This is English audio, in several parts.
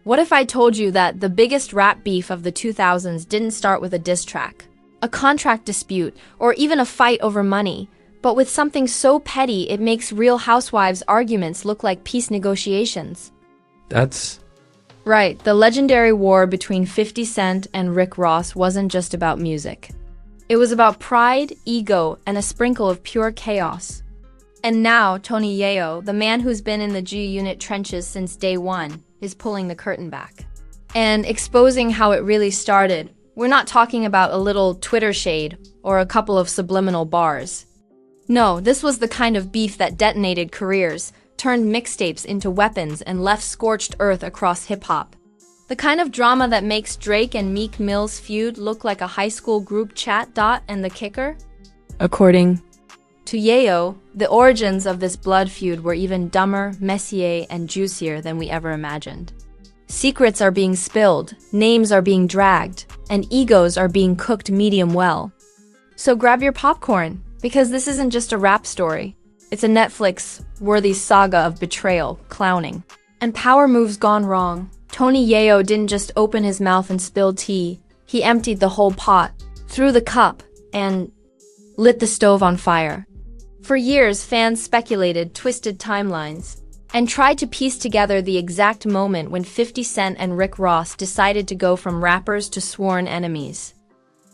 What if I told you that the biggest rap beef of the 2000s didn't start with a diss track, a contract dispute, or even a fight over money, but with something so petty it makes Real Housewives arguments look like peace negotiations? That's... Right, the legendary war between 50 Cent and Rick Ross wasn't just about music. It was about pride, ego, and a sprinkle of pure chaos. And now, Tony Yayo, the man who's been in the G-Unit trenches since day one, is pulling the curtain back and exposing how it really started. We're not talking about a little Twitter shade or a couple of subliminal bars. No, this was the kind of beef that detonated careers, turned mixtapes into weapons, and left scorched earth across hip-hop. The kind of drama that makes Drake and Meek Mill's feud look like a high school group chat. And the kicker? According to Yayo, the origins of this blood feud were even dumber, messier, and juicier than we ever imagined. Secrets are being spilled, names are being dragged, and egos are being cooked medium well. So grab your popcorn, because this isn't just a rap story. It's a Netflix-worthy saga of betrayal, clowning, and power moves gone wrong. Tony Yayo didn't just open his mouth and spill tea. He emptied the whole pot, threw the cup, and lit the stove on fire. For years, fans speculated, twisted timelines, and tried to piece together the exact moment when 50 Cent and Rick Ross decided to go from rappers to sworn enemies.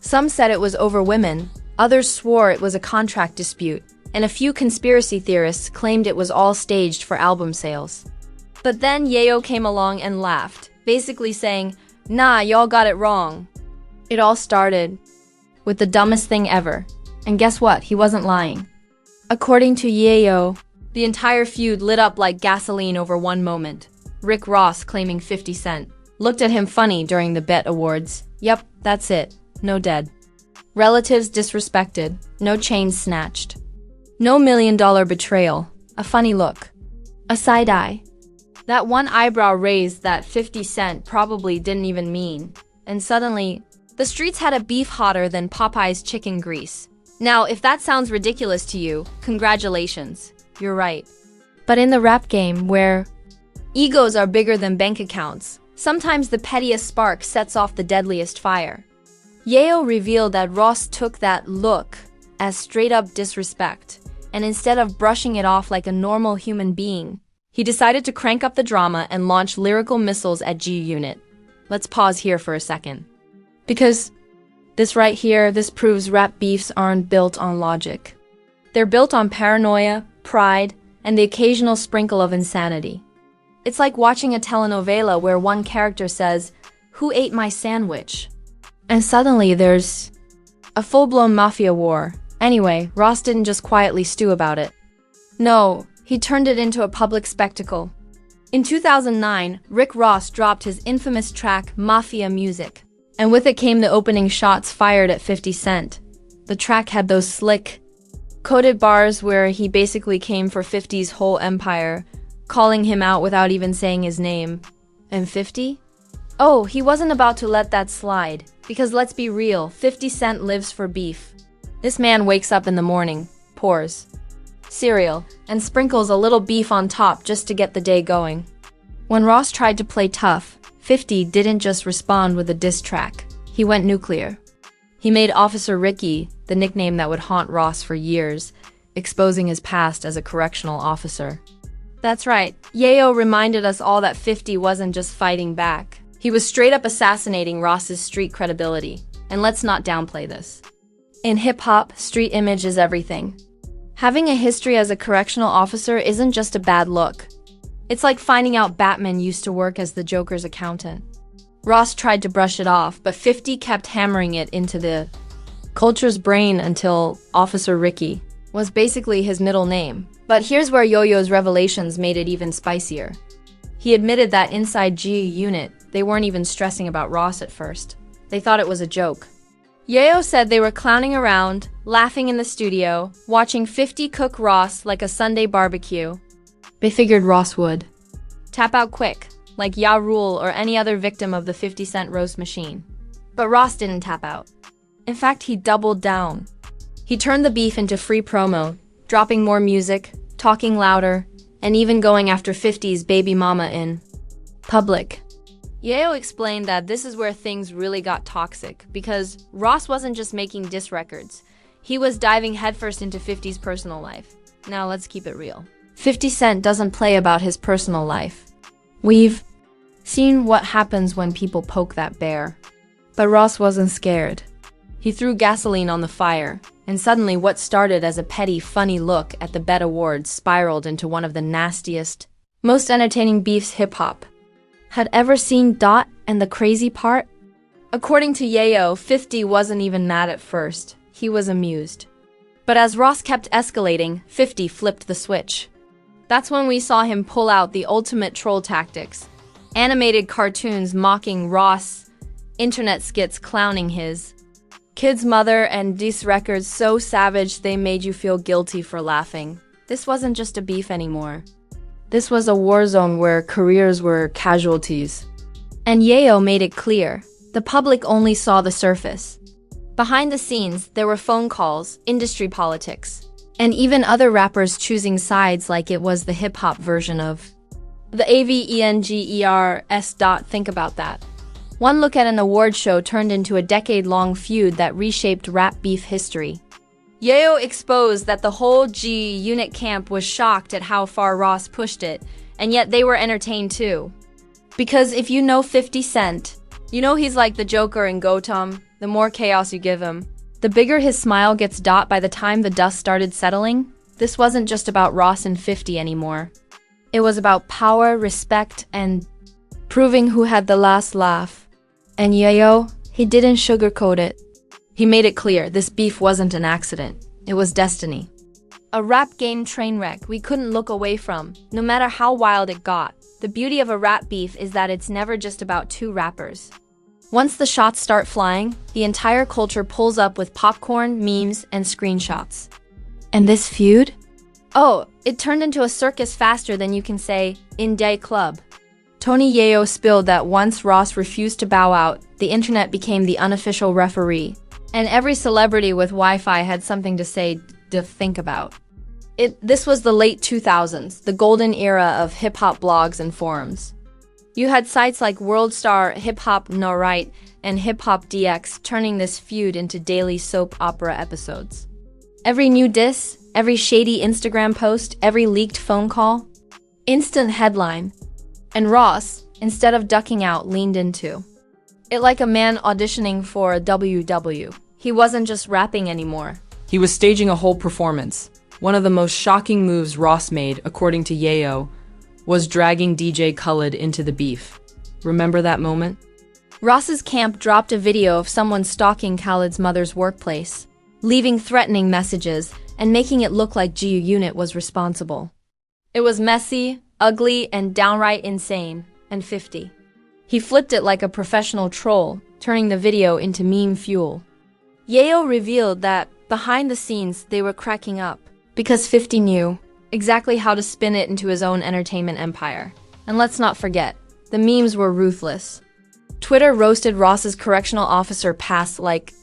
Some said it was over women, others swore it was a contract dispute, and a few conspiracy theorists claimed it was all staged for album sales. But then Yayo came along and laughed, basically saying, "Nah, y'all got it wrong." It all started with the dumbest thing ever. And guess what? He wasn't lying. According to Yayo, the entire feud lit up like gasoline over one moment. Rick Ross, claiming 50 Cent, looked at him funny during the Bet Awards. Yep, that's it. No dead. Relatives disrespected. No chains snatched. No $1 million betrayal. A funny look. A side eye. That one eyebrow raised that 50 Cent probably didn't even mean. And suddenly, the streets had a beef hotter than Popeye's chicken grease. Now, if that sounds ridiculous to you, congratulations. You're right. But in the rap game, where egos are bigger than bank accounts, sometimes the pettiest spark sets off the deadliest fire. Yayo revealed that Ross took that look as straight-up disrespect, and instead of brushing it off like a normal human being, he decided to crank up the drama and launch lyrical missiles at G-Unit. Let's pause here for a second. Because this right here, this proves rap beefs aren't built on logic. They're built on paranoia, pride, and the occasional sprinkle of insanity. It's like watching a telenovela where one character says, "Who ate my sandwich?" And suddenly there's a full-blown mafia war. Anyway, Ross didn't just quietly stew about it. No, he turned it into a public spectacle. In 2009, Rick Ross dropped his infamous track, Mafia Music. And with it came the opening shots fired at 50 Cent. The track had those slick, coded bars where he basically came for 50's whole empire, calling him out without even saying his name. And 50? Oh, he wasn't about to let that slide. Because let's be real, 50 Cent lives for beef. This man wakes up in the morning, pours cereal, and sprinkles a little beef on top just to get the day going. When Ross tried to play tough, 50 didn't just respond with a diss track. He went nuclear. He made Officer Ricky, the nickname that would haunt Ross for years, exposing his past as a correctional officer. That's right, Yayo reminded us all that 50 wasn't just fighting back. He was straight up assassinating Ross's street credibility. And let's not downplay this. In hip-hop, street image is everything. Having a history as a correctional officer isn't just a bad look. It's like finding out Batman used to work as the Joker's accountant. Ross tried to brush it off, but 50 kept hammering it into the culture's brain until Officer Ricky was basically his middle name. But here's where Yoyo's revelations made it even spicier. He admitted that inside G-Unit, they weren't even stressing about Ross at first. They thought it was a joke. Yayo said they were clowning around, laughing in the studio, watching 50 cook Ross like a Sunday barbecue. They figured Ross would tap out quick, like Ja Rule or any other victim of the 50 Cent roast machine. But Ross didn't tap out. In fact, he doubled down. He turned the beef into free promo, dropping more music, talking louder, and even going after 50's baby mama in public. Yayo explained that this is where things really got toxic, because Ross wasn't just making diss records. He was diving headfirst into 50's personal life. Now let's keep it real. 50 Cent doesn't play about his personal life. We've seen what happens when people poke that bear. But Ross wasn't scared. He threw gasoline on the fire, and suddenly what started as a petty, funny look at the Bet Awards spiraled into one of the nastiest, most entertaining beefs hip-hop had ever seen. And the crazy part? According to Yayo, 50 wasn't even mad at first. He was amused. But as Ross kept escalating, 50 flipped the switch. That's when we saw him pull out the ultimate troll tactics. Animated cartoons mocking Ross, internet skits clowning his kid's mother, and diss records so savage they made you feel guilty for laughing. This wasn't just a beef anymore. This was a war zone where careers were casualties. And Yayo made it clear. The public only saw the surface. Behind the scenes, there were phone calls, industry politics, and even other rappers choosing sides like it was the hip-hop version of the AVENGERS. Think about that. One look at an award show turned into a decade-long feud that reshaped rap beef history. Yayo exposed that the whole G-Unit camp was shocked at how far Ross pushed it, and yet they were entertained too. Because if you know 50 Cent, you know he's like the Joker in Gotham. The more chaos you give him, the bigger his smile gets. By the time the dust started settling, this wasn't just about Ross and 50 anymore. It was about power, respect, and proving who had the last laugh. And Yayo, he didn't sugarcoat it. He made it clear this beef wasn't an accident. It was destiny. A rap game train wreck we couldn't look away from, no matter how wild it got. The beauty of a rap beef is that it's never just about two rappers. Once the shots start flying, the entire culture pulls up with popcorn, memes, and screenshots. And this feud? Oh, it turned into a circus faster than you can say, in-day club. Tony Yayo spilled that once Ross refused to bow out, the internet became the unofficial referee. And every celebrity with Wi-Fi had something to say, to think about. This was the late 2000s, the golden era of hip-hop blogs and forums. You had sites like WorldStar, Hip Hop No Right, and Hip Hop DX turning this feud into daily soap opera episodes. Every new diss, every shady Instagram post, every leaked phone call, instant headline. And Ross, instead of ducking out, leaned into it like a man auditioning for a WW. He wasn't just rapping anymore. He was staging a whole performance. One of the most shocking moves Ross made, according to Yayo, was dragging DJ Khaled into the beef. Remember that moment? Ross's camp dropped a video of someone stalking Khaled's mother's workplace, leaving threatening messages and making it look like G-Unit was responsible. It was messy, ugly, and downright insane, and 50. He flipped it like a professional troll, turning the video into meme fuel. Yayo revealed that, behind the scenes, they were cracking up, because 50 knew exactly how to spin it into his own entertainment empire. And let's not forget, the memes were ruthless. Twitter roasted Ross's correctional officer past like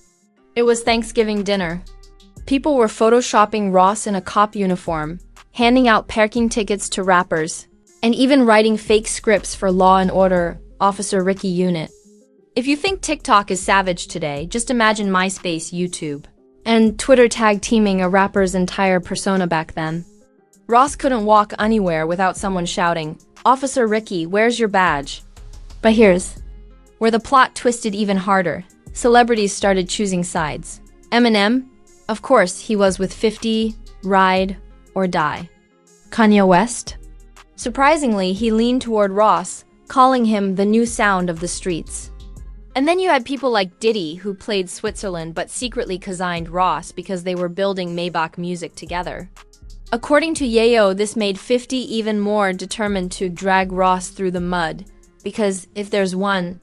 it was Thanksgiving dinner. People were photoshopping Ross in a cop uniform, handing out parking tickets to rappers, and even writing fake scripts for Law and Order Officer Ricky Unit. If you think TikTok is savage today, just imagine MySpace, YouTube, and Twitter tag teaming a rapper's entire persona back then. Ross couldn't walk anywhere without someone shouting, "Officer Ricky, where's your badge?" But here's where the plot twisted even harder. Celebrities started choosing sides. Eminem? Of course, he was with 50, ride or die. Kanye West? Surprisingly, he leaned toward Ross, calling him the new sound of the streets. And then you had people like Diddy, who played Switzerland but secretly cosigned Ross because they were building Maybach music together. According to Yayo, this made 50 even more determined to drag Ross through the mud, because if there's one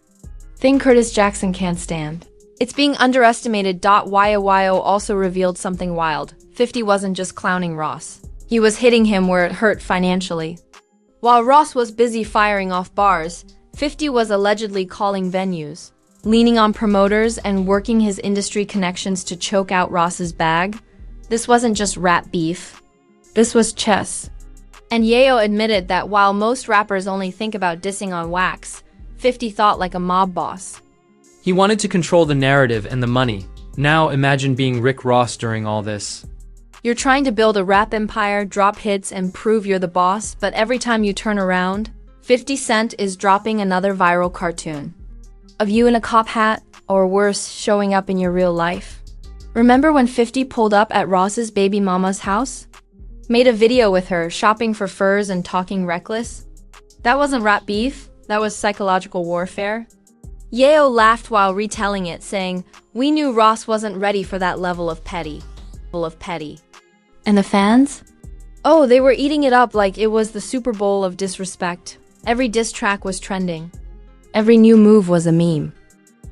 thing Curtis Jackson can't stand, it's being underestimated. Yayo also revealed something wild. 50 wasn't just clowning Ross. He was hitting him where it hurt financially. While Ross was busy firing off bars, 50 was allegedly calling venues, leaning on promoters and working his industry connections to choke out Ross's bag. This wasn't just rap beef. This was chess. And Yayo admitted that while most rappers only think about dissing on wax, 50 thought like a mob boss. He wanted to control the narrative and the money. Now imagine being Rick Ross during all this. You're trying to build a rap empire, drop hits, and prove you're the boss, but every time you turn around, 50 Cent is dropping another viral cartoon of you in a cop hat, or worse, showing up in your real life. Remember when 50 pulled up at Ross's baby mama's house? Made a video with her, shopping for furs and talking reckless? That wasn't rap beef, that was psychological warfare. Yayo laughed while retelling it, saying, "We knew Ross wasn't ready for that level of petty. And the fans? Oh, they were eating it up like it was the Super Bowl of disrespect. Every diss track was trending. Every new move was a meme.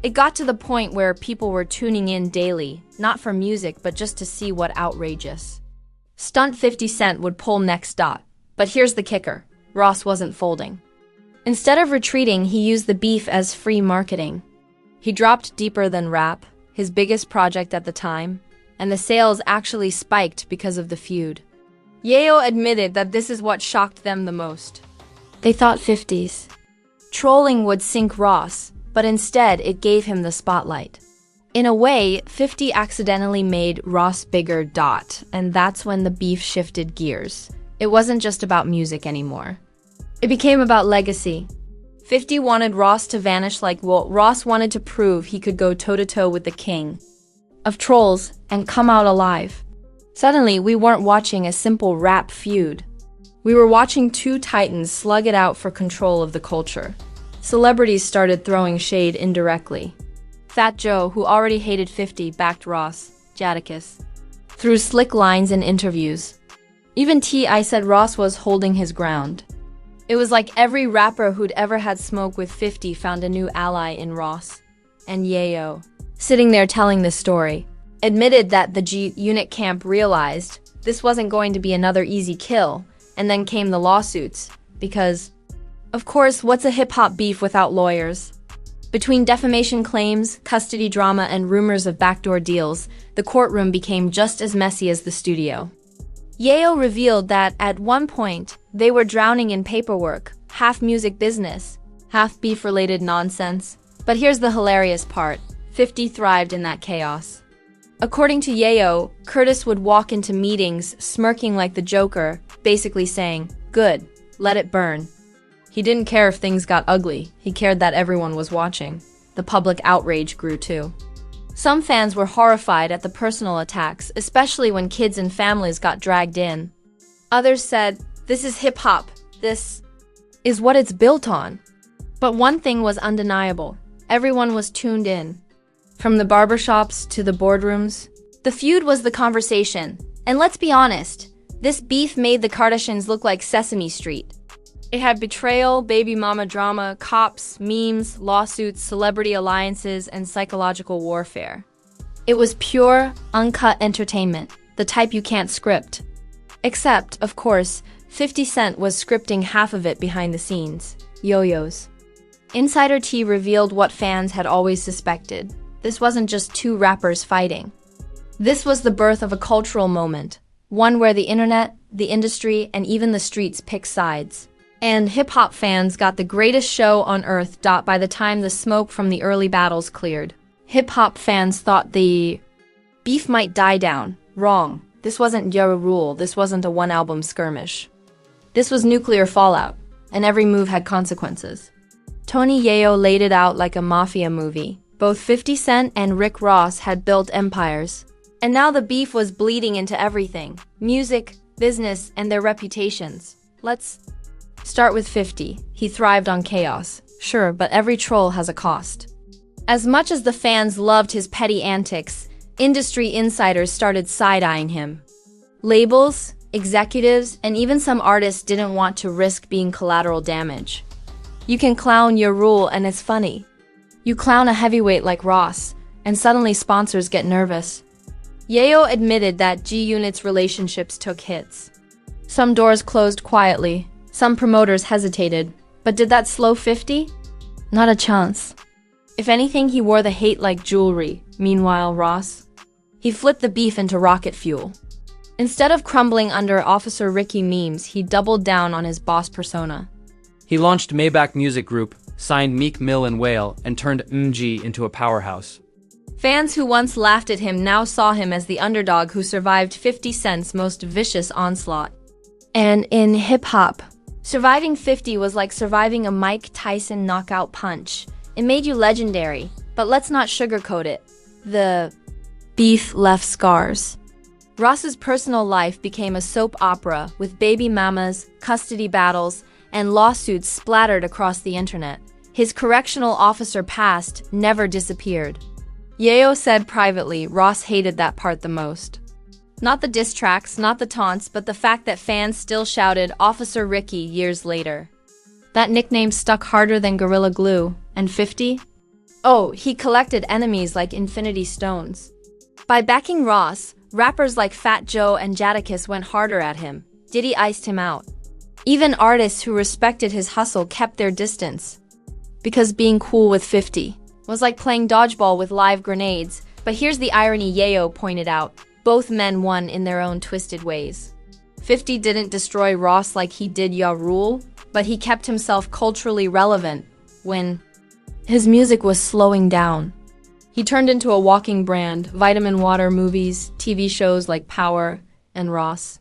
It got to the point where people were tuning in daily, not for music, but just to see what outrageous stunt 50 Cent would pull next. But here's the kicker. Ross wasn't folding. Instead of retreating, he used the beef as free marketing. He dropped Deeper Than Rap, his biggest project at the time, and the sales actually spiked because of the feud. Yayo admitted that this is what shocked them the most. They thought 50's trolling would sink Ross, but instead it gave him the spotlight. In a way, 50 accidentally made Ross bigger. And that's when the beef shifted gears. It wasn't just about music anymore. It became about legacy. 50 wanted Ross to vanish like Ross wanted to prove he could go toe-to-toe with the king of trolls and come out alive. Suddenly, we weren't watching a simple rap feud. We were watching two titans slug it out for control of the culture. Celebrities started throwing shade indirectly. Fat Joe, who already hated 50, backed Ross, Jadakiss, through slick lines in interviews. Even T.I. said Ross was holding his ground. It was like every rapper who'd ever had smoke with 50 found a new ally in Ross. And Yayo, sitting there telling this story, admitted that the G-Unit camp realized this wasn't going to be another easy kill, and then came the lawsuits, because, of course, what's a hip-hop beef without lawyers? Between defamation claims, custody drama, and rumors of backdoor deals, the courtroom became just as messy as the studio. Yayo revealed that, at one point, they were drowning in paperwork, half music business, half beef-related nonsense. But here's the hilarious part. 50 thrived in that chaos. According to Yayo, Curtis would walk into meetings smirking like the Joker, basically saying, "Good, let it burn." He didn't care if things got ugly. He cared that everyone was watching. The public outrage grew too. Some fans were horrified at the personal attacks, especially when kids and families got dragged in. Others said, "This is hip-hop. This is what it's built on." But one thing was undeniable. Everyone was tuned in. From the barbershops to the boardrooms, the feud was the conversation. And let's be honest, this beef made the Kardashians look like Sesame Street. It had betrayal, baby mama drama, cops, memes, lawsuits, celebrity alliances, and psychological warfare. It was pure, uncut entertainment, the type you can't script. Except, of course, 50 Cent was scripting half of it behind the scenes. Yo-yos. Insider Tea revealed what fans had always suspected. This wasn't just two rappers fighting. This was the birth of a cultural moment, one where the internet, the industry, and even the streets picked sides. And hip-hop fans got the greatest show on earth. By the time the smoke from the early battles cleared, hip-hop fans thought the beef might die down. Wrong. This wasn't Yayo Rule. This wasn't a one-album skirmish. This was nuclear fallout, and every move had consequences. Tony Yayo laid it out like a mafia movie. Both 50 Cent and Rick Ross had built empires. And now the beef was bleeding into everything. Music, business, and their reputations. Let's start with 50. He thrived on chaos. Sure, but every troll has a cost. As much as the fans loved his petty antics, industry insiders started side-eyeing him. Labels, executives, and even some artists didn't want to risk being collateral damage. You can clown your rule and it's funny. You clown a heavyweight like Ross, and suddenly sponsors get nervous. Yayo admitted that G-Unit's relationships took hits. Some doors closed quietly, some promoters hesitated, but did that slow 50? Not a chance. If anything, he wore the hate like jewelry. Meanwhile, Ross, he flipped the beef into rocket fuel. Instead of crumbling under Officer Ricky memes, he doubled down on his boss persona. He launched Maybach Music Group, signed Meek Mill and Whale, and turned MG into a powerhouse. Fans who once laughed at him now saw him as the underdog who survived 50 Cent's most vicious onslaught. And in hip-hop, surviving 50 was like surviving a Mike Tyson knockout punch. It made you legendary, but let's not sugarcoat it. The beef left scars. Ross's personal life became a soap opera with baby mamas, custody battles, and lawsuits splattered across the internet. His correctional officer past never disappeared. Yayo said privately Ross hated that part the most. Not the diss tracks, not the taunts, but the fact that fans still shouted Officer Ricky years later. That nickname stuck harder than Gorilla Glue. And 50? Oh, he collected enemies like Infinity Stones. By backing Ross, rappers like Fat Joe and Jadakiss went harder at him. Diddy iced him out. Even artists who respected his hustle kept their distance. Because being cool with 50 was like playing dodgeball with live grenades. But here's the irony Yayo pointed out. Both men won in their own twisted ways. 50 didn't destroy Ross like he did Ya Rule, but he kept himself culturally relevant when his music was slowing down. He turned into a walking brand, vitamin water movies, TV shows like Power and Ross.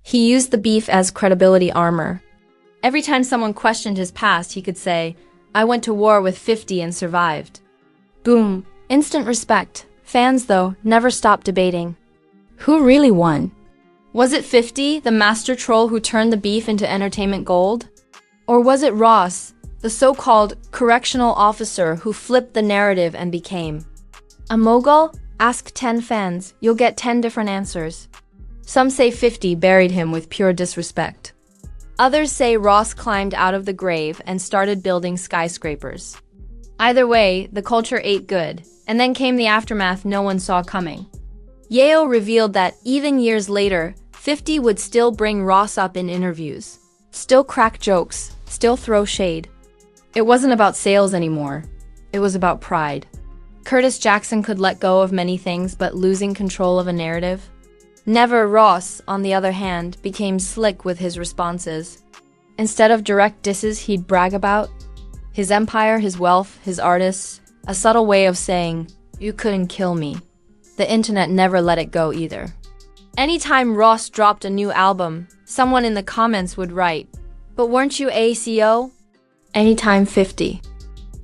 He used the beef as credibility armor. Every time someone questioned his past, he could say, I went to war with 50 and survived. Boom. Instant respect. Fans, though, never stopped debating. Who really won? Was it 50, the master troll who turned the beef into entertainment gold? Or was it Ross, the so-called correctional officer who flipped the narrative and became a mogul? Ask 10 fans, you'll get 10 different answers. Some say 50 buried him with pure disrespect. Others say Ross climbed out of the grave and started building skyscrapers. Either way, the culture ate good, and then came the aftermath no one saw coming. Yayo revealed that even years later, 50 would still bring Ross up in interviews, still crack jokes, still throw shade. It wasn't about sales anymore. It was about pride. Curtis Jackson could let go of many things, but losing control of a narrative? Never. Ross, on the other hand, became slick with his responses. Instead of direct disses he'd brag about his empire, his wealth, his artists, a subtle way of saying, you couldn't kill me. The internet never let it go either. Anytime Ross dropped a new album, someone in the comments would write, but weren't you ACO? Anytime 50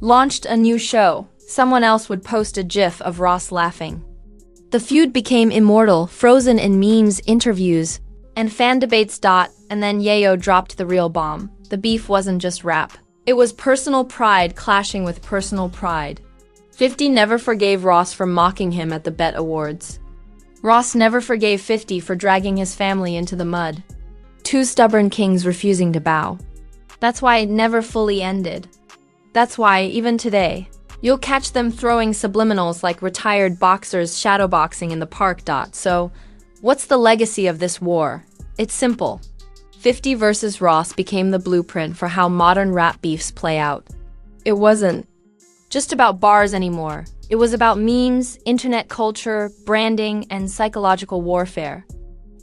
launched a new show, someone else would post a gif of Ross laughing. The feud became immortal, frozen in memes, interviews, and fan debates. And then Yayo dropped the real bomb. The beef wasn't just rap. It was personal pride clashing with personal pride. 50 never forgave Ross for mocking him at the BET Awards. Ross never forgave 50 for dragging his family into the mud. Two stubborn kings refusing to bow. That's why it never fully ended. That's why, even today, you'll catch them throwing subliminals like retired boxers shadowboxing in the park. So, what's the legacy of this war? It's simple. 50 versus Ross became the blueprint for how modern rap beefs play out. It wasn't just about bars anymore. It was about memes, internet culture, branding, and psychological warfare.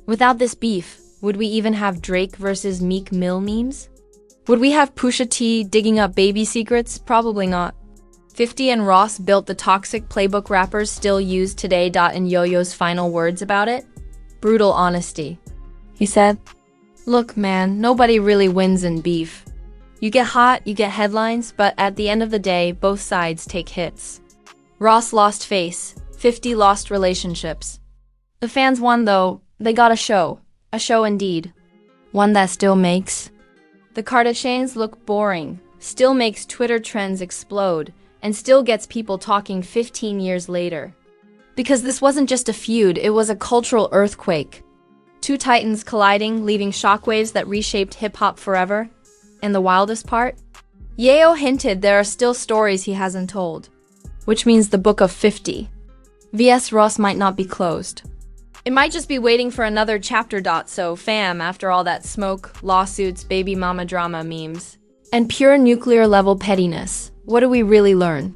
Without this beef, would we even have Drake versus Meek Mill memes? Would we have Pusha T digging up baby secrets? Probably not. 50 and Ross built the toxic playbook rappers still use today. In Yo-Yo's final words about it? Brutal honesty. He said, look man, nobody really wins in beef. You get hot, you get headlines, but at the end of the day, both sides take hits. Ross lost face, 50 lost relationships. The fans won though, they got a show indeed. One that still makes the Kardashians look boring, still makes Twitter trends explode, and still gets people talking 15 years later. Because this wasn't just a feud, it was a cultural earthquake. Two titans colliding, leaving shockwaves that reshaped hip-hop forever. And the wildest part? Yayo hinted there are still stories he hasn't told. Which means the book of 50 vs Ross might not be closed. It might just be waiting for another chapter. So fam, after all that smoke, lawsuits, baby mama drama memes, and pure nuclear level pettiness, what do we really learn?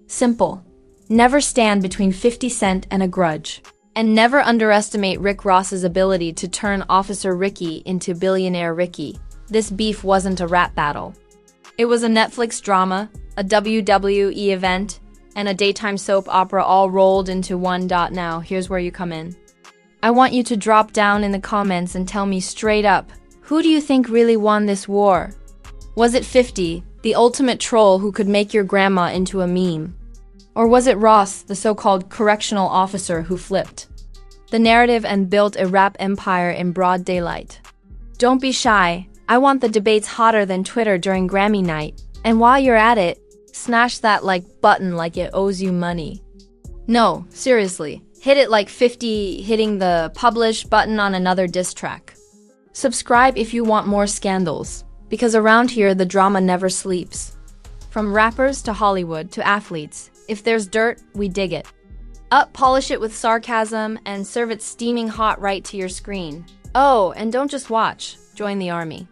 Simple. Never stand between 50 Cent and a grudge. And never underestimate Rick Ross's ability to turn Officer Ricky into Billionaire Ricky. This beef wasn't a rap battle. It was a Netflix drama, a WWE event, and a daytime soap opera all rolled into one. Now, here's where you come in. I want you to drop down in the comments and tell me straight up, who do you think really won this war? Was it 50, the ultimate troll who could make your grandma into a meme? Or was it Ross, the so-called correctional officer who flipped the narrative and built a rap empire in broad daylight? Don't be shy. I want the debates hotter than Twitter during Grammy night. And while you're at it, smash that like button like it owes you money. No, seriously. Hit it like 50 hitting the publish button on another diss track. Subscribe if you want more scandals, because around here the drama never sleeps. From rappers to Hollywood to athletes, if there's dirt, we dig it. Up, polish it with sarcasm, and serve it steaming hot right to your screen. Oh, and don't just watch, join the army.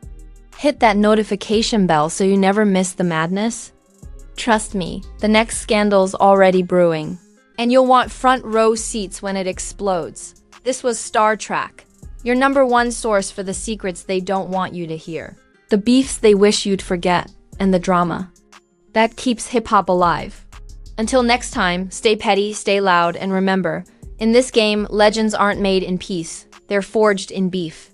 Hit that notification bell so you never miss the madness. Trust me, the next scandal's already brewing. And you'll want front row seats when it explodes. This was Star Trek, your #1 source for the secrets they don't want you to hear. The beefs they wish you'd forget, and the drama that keeps hip-hop alive. Until next time, stay petty, stay loud, and remember, in this game, legends aren't made in peace. They're forged in beef.